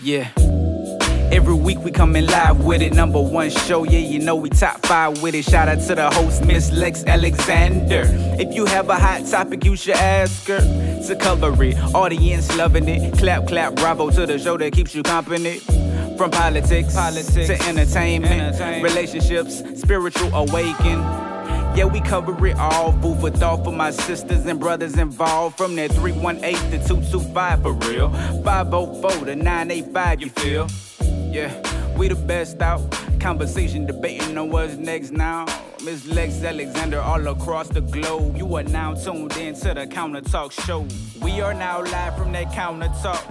Yeah. Every week we coming live with it. Number one show, yeah, you know we top 5 with it. Shout out to the host, Miss Lex Alexander. If you have a hot topic, you should ask her to cover it. Audience loving it. Clap, clap, bravo to the show that keeps you company. From politics to entertainment, relationships, spiritual awakening. Yeah, we cover it all. Food for thought for my sisters and brothers involved. From that 318 to 225 for real. 504 to 985, you feel? Yeah, we the best out. Conversation debating on what's next now. Miss Lex Alexander all across the globe. You are now tuned in to the CountOur Talk show. We are now live from that CountOur Talk.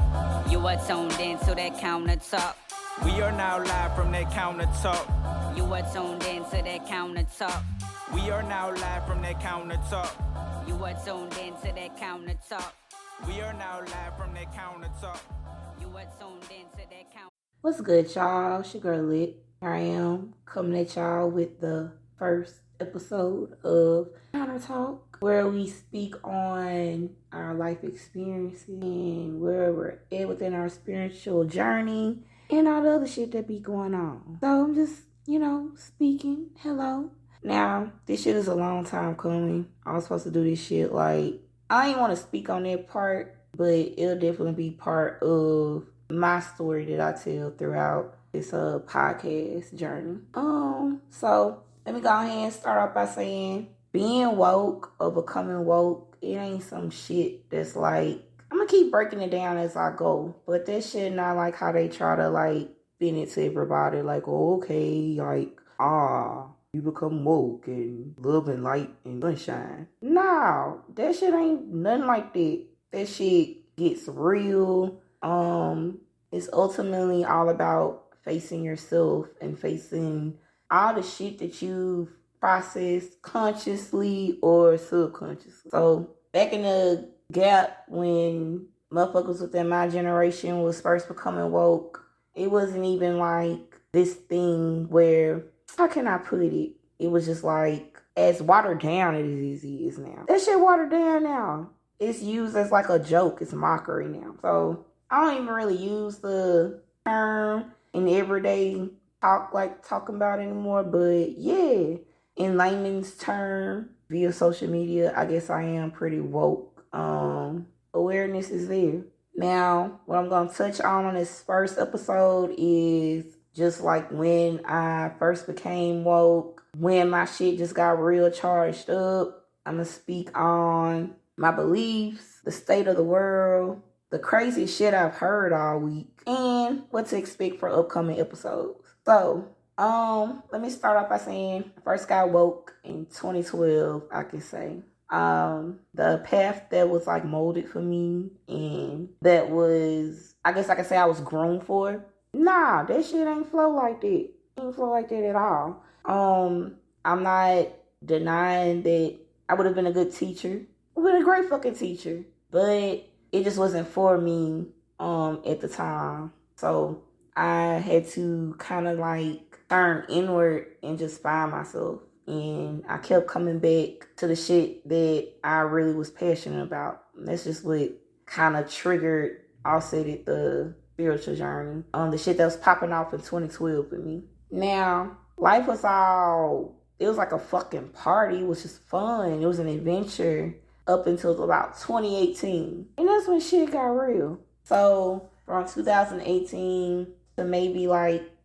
You are tuned in to that CountOur Talk. We are now live from that CountOur Talk. You are tuned in to that CountOur Talk. We are now live from that CountOur Talk. You are tuned in to that CountOur Talk. We are now live from that CountOur Talk. You are tuned in to that CountOur. What's good, y'all? It's your girl Lit. Here I am coming at y'all with the first episode of CountOur Talk, where we speak on our life experiences and where we're at within our spiritual journey and all the other shit that be going on. So I'm just, speaking. Hello. Now, this shit is a long time coming. I was supposed to do this shit I ain't want to speak on that part, but it'll definitely be part of my story that I tell throughout this podcast journey. So let me go ahead and start off by saying being woke or becoming woke, it ain't some shit that's I'm gonna keep breaking it down as I go, but that shit not like how they try to bend it to everybody, you become woke and love and light and sunshine. No, that shit ain't nothing like that. That shit gets real. It's ultimately all about facing yourself and facing all the shit that you've processed consciously or subconsciously. So back in the gap when motherfuckers within my generation was first becoming woke, it wasn't even this thing where, how can I put it? It was just as watered down as it is now. That shit watered down now. It's used as a joke. It's mockery now. So I don't even really use the term in everyday talk talking about anymore. But yeah, in layman's term, via social media, I guess I am pretty woke. Awareness is there. Now, what I'm going to touch on this first episode is just when I first became woke, when my shit just got real charged up. I'm going to speak on my beliefs, the state of the world, the crazy shit I've heard all week, and what to expect for upcoming episodes. So, let me start off by saying I first got woke in 2012, I can say. The path that was molded for me and that was, I guess I could say I was groomed for. Nah, that shit ain't flow like that. It ain't flow like that at all. I'm not denying that I would have been a good teacher. I would have been a great fucking teacher. But it just wasn't for me at the time. So I had to kind of turn inward and just find myself. And I kept coming back to the shit that I really was passionate about. And that's just what kind of triggered, I'll say it, the spiritual journey. The shit that was popping off in 2012 for me. Now, life was it was like a fucking party. It was just fun. It was an adventure up until about 2018. And that's when shit got real. So from 2018 to maybe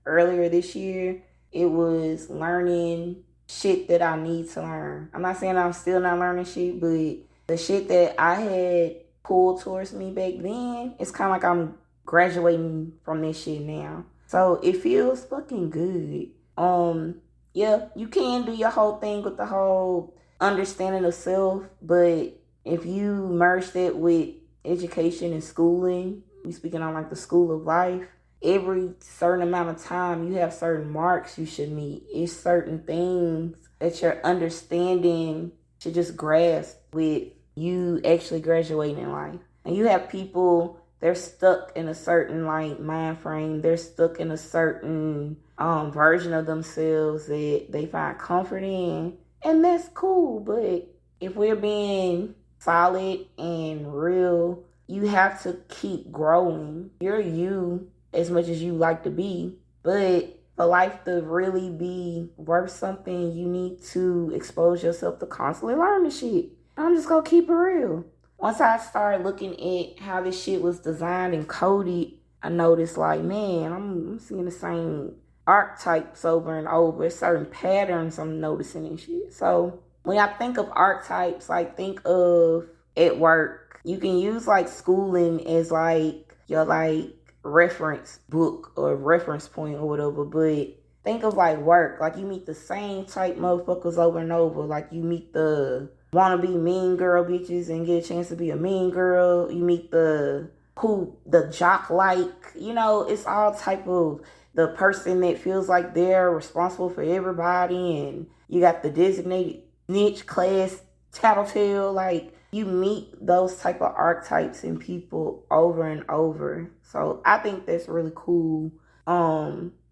earlier this year, it was learning shit that I need to learn. I'm not saying I'm still not learning shit, but the shit that I had pulled towards me back then, it's kind of I'm graduating from this shit now. So it feels fucking good. Yeah, you can do your whole thing with the whole understanding of self, but if you merge that with education and schooling, we speaking on the school of life, every certain amount of time you have certain marks you should meet. It's certain things that your understanding should just grasp with you actually graduating in life. And you have people, they're stuck in a certain mind frame. They're stuck in a certain version of themselves that they find comfort in. And that's cool. But if we're being solid and real, you have to keep growing. You're you as much as you like to be. But for life to really be worth something, you need to expose yourself to constantly learn the shit. I'm just gonna keep it real. Once I started looking at how this shit was designed and coded, I noticed like, man, I'm seeing the same archetypes over and over. Certain patterns I'm noticing and shit. So when I think of archetypes, like think of at work. You can use like schooling as like your like reference book or reference point or whatever, but think of like work. Like you meet the same type motherfuckers over and over. Like you meet the wanna be mean girl bitches and get a chance to be a mean girl. You meet the jock like, it's all type of the person that feels like they're responsible for everybody, and you got the designated niche class tattletale. Like you meet those type of archetypes in people over and over. So I think that's really cool.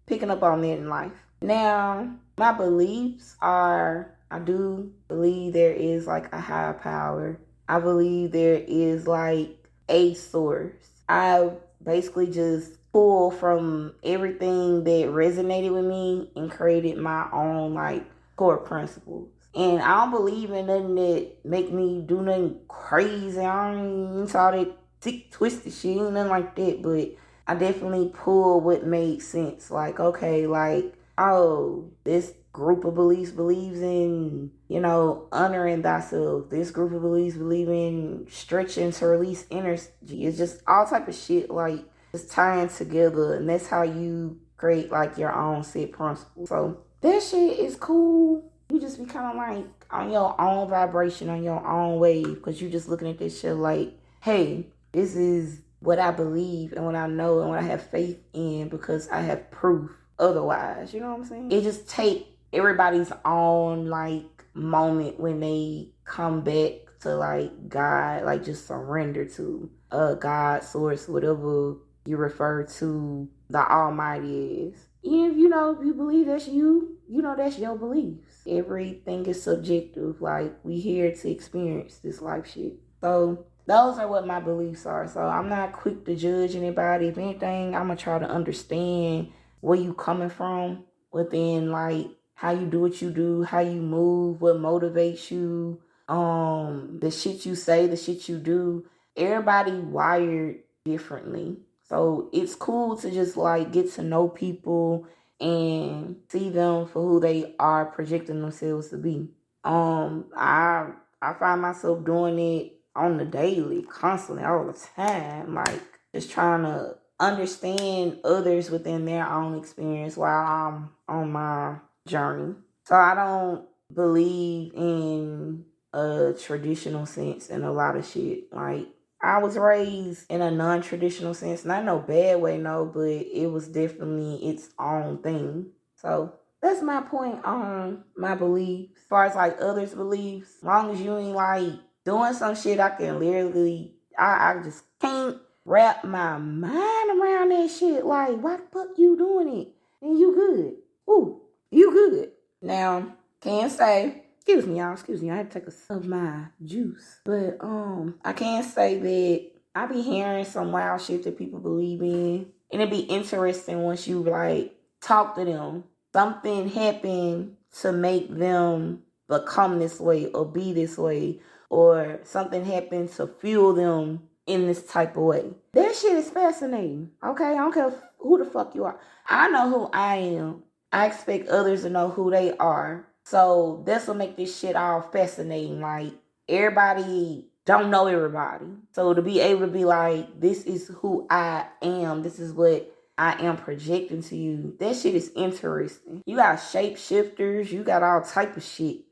Picking up on that in life. Now, my beliefs are, I do believe there is like a higher power. I believe there is like a source. I basically just pulled from everything that resonated with me and created my own like core principles. And I don't believe in nothing that make me do nothing crazy. I don't into all that sick, twisted shit, nothing like that. But I definitely pulled what made sense. Like, okay, like, oh, this group of beliefs believes in, honoring thyself. This group of beliefs believe in stretching to release energy. It's just all type of shit, like, just tying together. And that's how you create, like, your own set principle. So, that shit is cool. You just be kind of, like, on your own vibration, on your own wave. Because you just looking at this shit like, hey, this is what I believe and what I know and what I have faith in because I have proof otherwise. You know what I'm saying? It just take everybody's own like moment when they come back to like God, like just surrender to God, source, whatever you refer to the Almighty is. And if you believe that's you, that's your beliefs. Everything is subjective. Like we here to experience this life shit. So those are what my beliefs are. So I'm not quick to judge anybody. If anything, I'm gonna try to understand where you coming from within like how you do what you do, how you move, what motivates you, the shit you say, the shit you do. Everybody wired differently. So it's cool to just like get to know people and see them for who they are projecting themselves to be. I find myself doing it on the daily, constantly, all the time, like just trying to understand others within their own experience while I'm on my journey. So I don't believe in a traditional sense in a lot of shit. Like I was raised in a non-traditional sense, not in no bad way, no, but it was definitely its own thing. So that's my point on my beliefs. As far as like others' beliefs, as long as you ain't like doing some shit, I can literally, I just can't wrap my mind around that shit. Like, why the fuck you doing it? And you good. Ooh, you good. Now, can't say, excuse me, y'all, I had to take a sip of my juice. But, I can't say that I be hearing some wild shit that people believe in. And it'd be interesting once you, like, talk to them. Something happened to make them become this way or be this way, or something happened to fuel them in this type of way. That shit is fascinating, okay? I don't care who the fuck you are. I know who I am. I expect others to know who they are. So that's what make this shit all fascinating. Like, everybody don't know everybody. So to be able to be like, this is who I am. This is what I am projecting to you. That shit is interesting. You got shapeshifters. You got all type of shit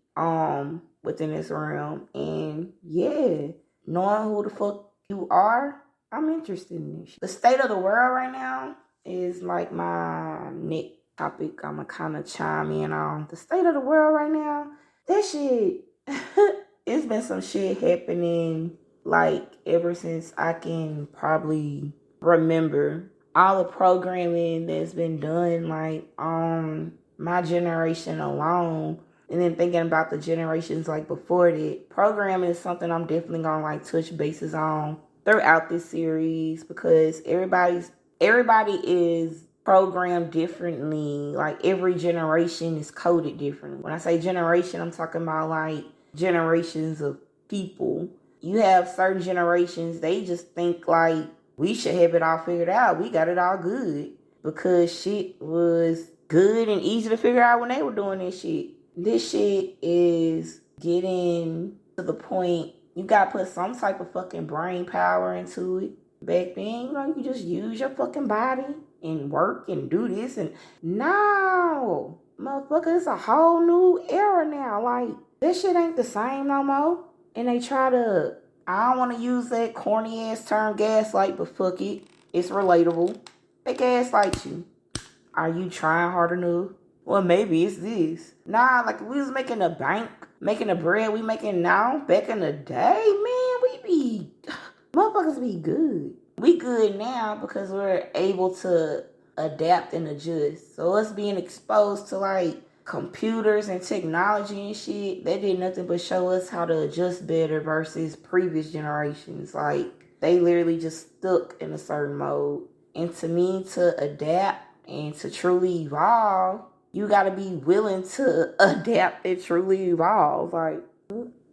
within this realm. And yeah, knowing who the fuck you are, I'm interested in this shit. The state of the world right now is like my next topic I'm gonna kind of chime in on. The state of the world right now, that shit, it's been some shit happening like ever since I can probably remember. All the programming that's been done like on my generation alone, and then thinking about the generations like before that, programming is something I'm definitely gonna like touch bases on throughout this series because everybody's everybody is programmed differently. Like every generation is coded differently. When I say generation, I'm talking about like generations of people. You have certain generations, they just think like we should have it all figured out. We got it all good because shit was good and easy to figure out when they were doing this shit. This shit is getting to the point you gotta put some type of fucking brain power into it. Back then, you just use your fucking body and work and do this and no, motherfucker, it's a whole new era now. Like, this shit ain't the same no more. And they try to, I don't want to use that corny ass term gaslight, but fuck it. It's relatable. They gaslight you. Are you trying hard enough? Well, maybe it's this. Nah, like if we was making a bank, making the bread we making now, back in the day, man, motherfuckers be good. We good now because we're able to adapt and adjust. So us being exposed to like computers and technology and shit, they did nothing but show us how to adjust better versus previous generations. Like they literally just stuck in a certain mode. And to me, to adapt and to truly evolve, you gotta be willing to adapt and truly evolve. Like,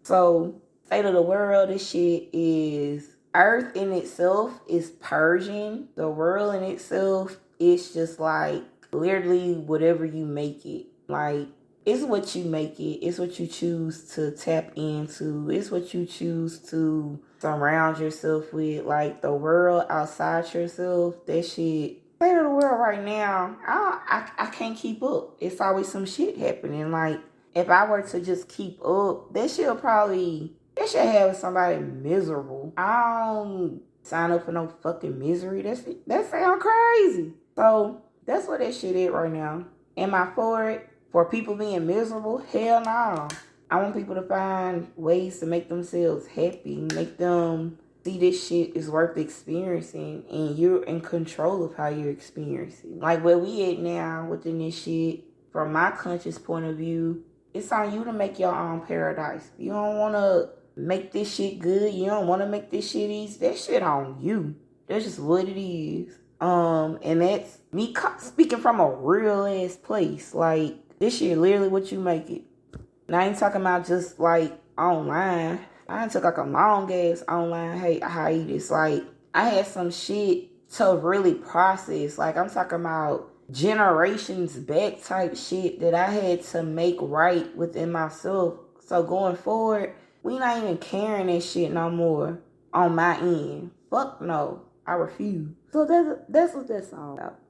so state of the world, this shit is Earth in itself is purging. The world in itself is just like literally whatever you make it. Like, it's what you make it. It's what you choose to tap into. It's what you choose to surround yourself with. Like, the world outside yourself, that shit. State of the world right now, I can't keep up. It's always some shit happening. Like, if I were to just keep up, that shit should have somebody miserable. I don't sign up for no fucking misery. That sound crazy. So, that's what that shit is right now. Am I for it? For people being miserable? Hell no. I want people to find ways to make themselves happy, make them see this shit is worth experiencing, and you're in control of how you're experiencing. Like where we at now within this shit, from my conscious point of view, it's on you to make your own paradise. You don't want to make this shit good. You don't want to make this shit easy. That shit on you. That's just what it is. And that's me speaking from a real ass place. Like, this shit literally what you make it. Now, I ain't talking about just like online. I took like a long ass online hiatus. Like, I had some shit to really process. Like, I'm talking about generations back type shit that I had to make right within myself. So going forward, we not even carrying that shit no more on my end. Fuck no. I refuse. So that's what that's all about.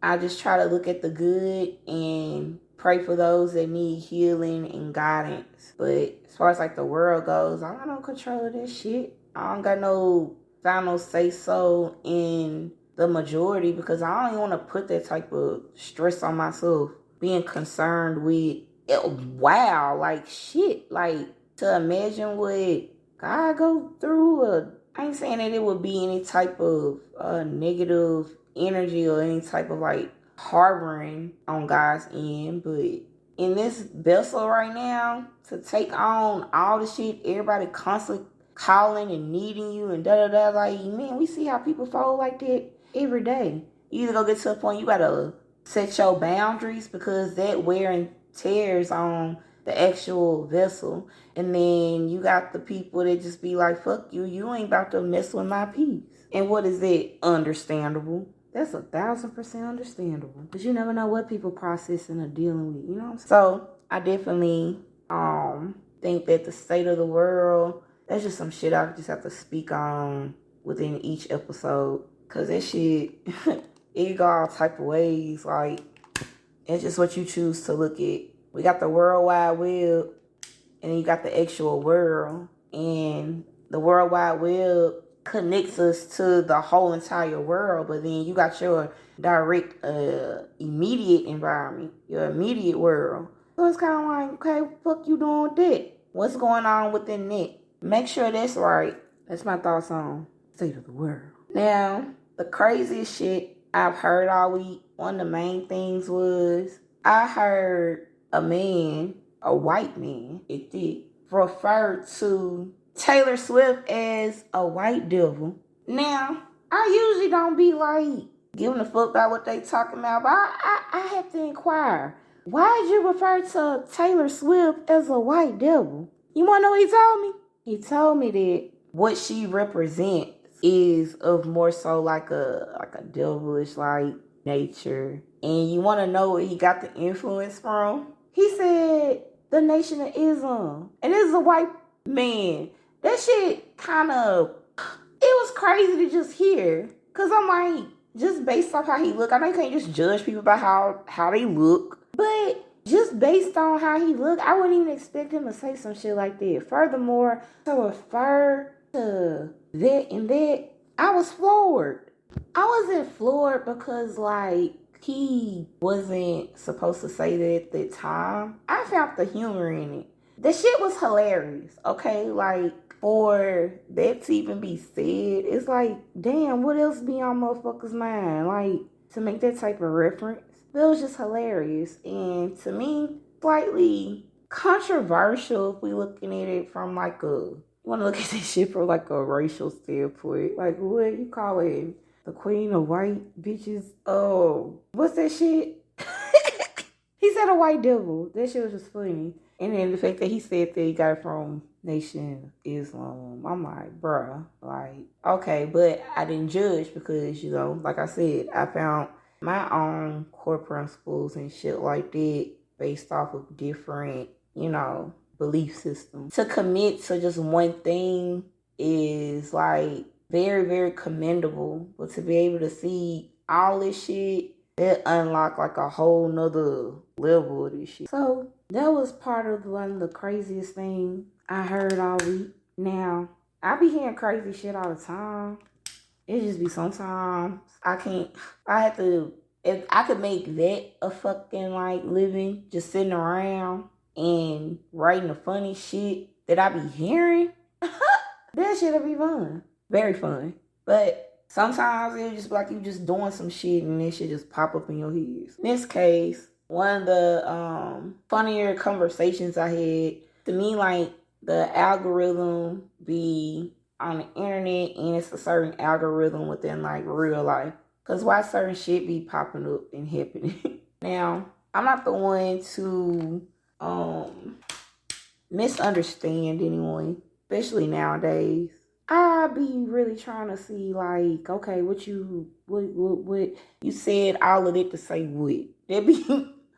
I just try to look at the good and pray for those that need healing and guidance. But as far as like the world goes, I don't got no control of this shit. I don't got no final say so in the majority because I don't even want to put that type of stress on myself. Being concerned with wow, like shit. Like to imagine what God go through. I ain't saying that it would be any type of negative energy or any type of like harboring on God's end, but in this vessel right now, to take on all the shit, everybody constantly calling and needing you and da-da-da, like, man, we see how people fold like that every day. You either go get to a point you gotta set your boundaries because that wear and tears on the actual vessel, and then you got the people that just be like, fuck you, you ain't about to mess with my peace. And what is that? Understandable. That's 1,000% understandable. Because you never know what people processing or dealing with, you know what I'm saying? So, I definitely think that the state of the world, that's just some shit I just have to speak on within each episode. Because that shit, it go all type of ways. Like, it's just what you choose to look at. We got the World Wide Web, and then you got the actual world. And the World Wide Web connects us to the whole entire world, but then you got your direct immediate environment, your immediate world. So it's kind of like, okay, fuck you doing with that? What's going on within that? Make sure that's right. That's my thoughts on state of the world. Now, the craziest shit I've heard all week, one of the main things was I heard a man, a white man, it did, refer to Taylor Swift as a white devil. Now, I usually don't be like giving a fuck about what they talking about, but I have to inquire. Why did you refer to Taylor Swift as a white devil? You wanna know what he told me? He told me that what she represents is of more so like a devilish like nature. And you wanna know where he got the influence from? He said the Nation of Islam. And this is a white man. That shit kinda, it was crazy to just hear. Cause I'm like, just based off how he look, I know you can't just judge people by how they look. But just based on how he looked, I wouldn't even expect him to say some shit like that. Furthermore, to refer to that and that, I was floored. I wasn't floored because, like, he wasn't supposed to say that at the time. I found the humor in it. The shit was hilarious, okay? Like, for that to even be said, it's like, damn, what else be on motherfuckers' mind? Like, to make that type of reference. It was just hilarious. And to me, slightly controversial if we looking at it from like you want to look at this shit from like a racial standpoint. Like, what you call it? The queen of white bitches? Oh, what's that shit? He said a white devil. That shit was just funny. And then the fact that he said that he got it from Nation of Islam. I'm like, bruh. Like, okay, but I didn't judge because, you know, like I said, I found my own core principles and shit like that based off of different, you know, belief systems. To commit to just one thing is like very, very commendable. But to be able to see all this shit, that unlocked like a whole nother level of this shit. So that was part of one of the craziest things I heard all week. Now, I be hearing crazy shit all the time. It just be sometimes if I could make that a fucking like living, just sitting around and writing the funny shit that I be hearing, that shit'll be fun. Very fun. But sometimes it'll just be like you just doing some shit and that shit just pop up in your head. In this case, one of the funnier conversations I had, to me, like, the algorithm be on the internet and it's a certain algorithm within like real life. Cause why certain shit be popping up and happening. Now, I'm not the one to misunderstand anyone, especially nowadays. I be really trying to see like, okay, what you said all of that to say what? That be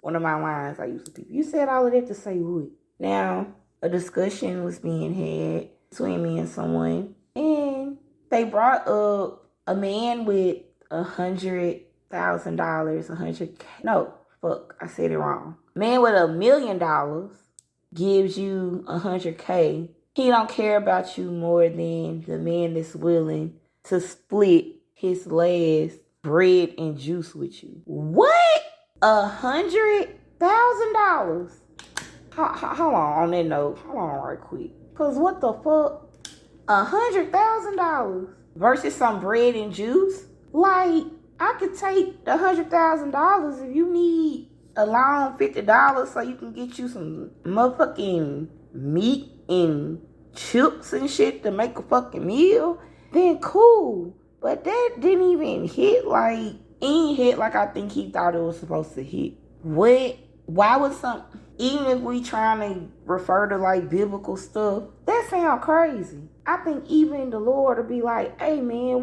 one of my lines I used to people. You said all of that to say what? Now, a discussion was being had between me and someone, and they brought up a man with $100,000, I said it wrong. Man with $1 million gives you $100K. He don't care about you more than the man that's willing to split his last bread and juice with you. What? $100,000? Hold on that note. Hold on right quick. Cause what the fuck? $100,000 versus some bread and juice? Like, I could take the $100,000 if you need a loan $50 so you can get you some motherfucking meat and chips and shit to make a fucking meal. Then cool. But that didn't even hit like I think he thought it was supposed to hit. What? Why would even if we trying to refer to like biblical stuff, that sound crazy. I think even the Lord will be like, hey man,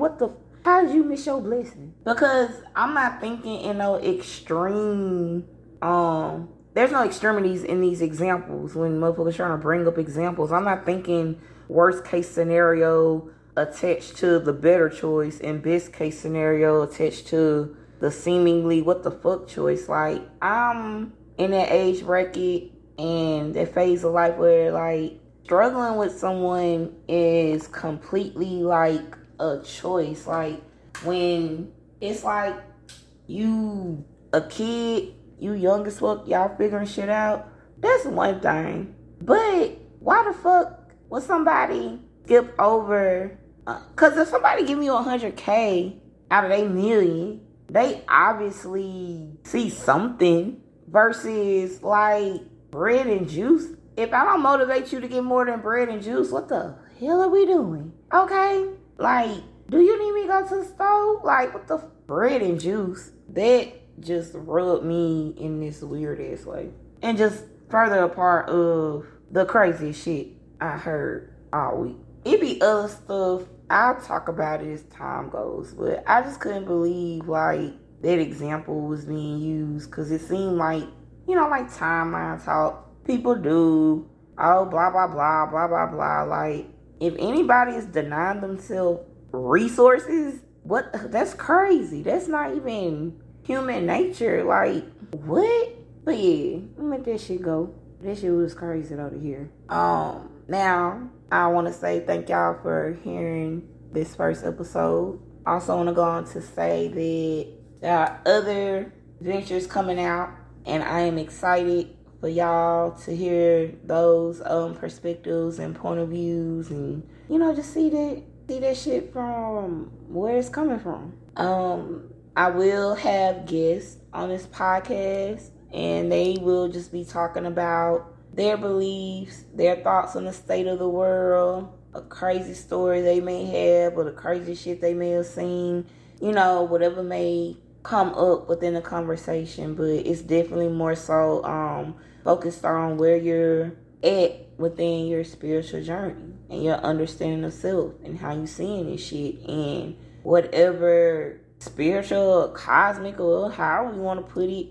how did you miss your blessing? Because I'm not thinking in no extreme, there's no extremities in these examples when motherfuckers trying to bring up examples. I'm not thinking worst case scenario attached to the better choice and best case scenario attached to the seemingly what the fuck choice. Like, I'm in that age bracket and that phase of life where like struggling with someone is completely like a choice. Like when it's like you a kid, you young as fuck, y'all figuring shit out, that's one thing. But why the fuck would somebody skip over? Cause if somebody give you $100K out of $1 million, they obviously see something. Versus like bread and juice. If I don't motivate you to get more than bread and juice, what the hell are we doing? Okay? Like, do you need me to go to the store? Like, what the bread and juice? That just rubbed me in this weird ass way. And just further apart of the crazy shit I heard all week. It be other stuff. I'll talk about it as time goes. But I just couldn't believe, like, that example was being used. Because it seemed like, you know, like timeline talk. People do, oh, blah, blah, blah, blah, blah, blah. Like, if anybody is denying themselves resources, what? That's crazy. That's not even human nature. Like, what? But yeah, let that shit go. That shit was crazy out of here. Now, I want to say thank y'all for hearing this first episode. Also want to go on to say that there are other ventures coming out, and I am excited for y'all to hear those perspectives and point of views, and you know, just see that shit from where it's coming from. I will have guests on this podcast, and they will just be talking about their beliefs, their thoughts on the state of the world, a crazy story they may have, or the crazy shit they may have seen, you know, whatever may come up within the conversation. But it's definitely more so focused on where you're at within your spiritual journey and your understanding of self and how you seeing this shit, and whatever spiritual, cosmic, or however you want to put it,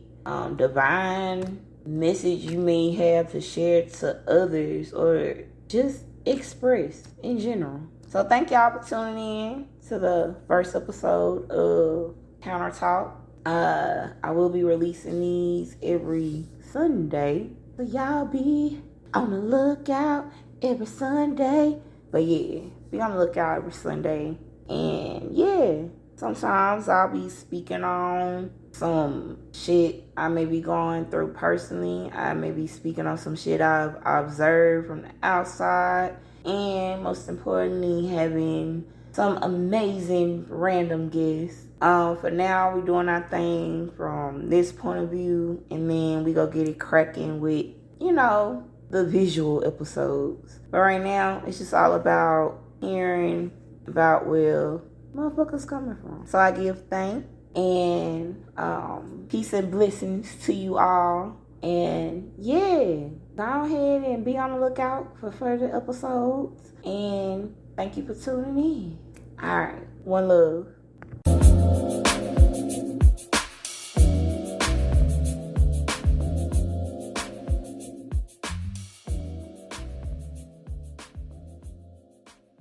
divine message you may have to share to others or just express in general. So thank y'all for tuning in to the first episode of CountOur Talk. I will be releasing these every Sunday, so y'all be on the lookout every Sunday. But yeah, be on the lookout every Sunday. And yeah, sometimes I'll be speaking on some shit I may be going through personally. I may be speaking on some shit I've observed from the outside. And most importantly, having some amazing random guests. For now, we're doing our thing from this point of view. And then we go get it cracking with, you know, the visual episodes. But right now, it's just all about hearing about where motherfuckers coming from. So I give thanks and peace and blessings to you all. And yeah, go ahead and be on the lookout for further episodes. And thank you for tuning in. All right, one love.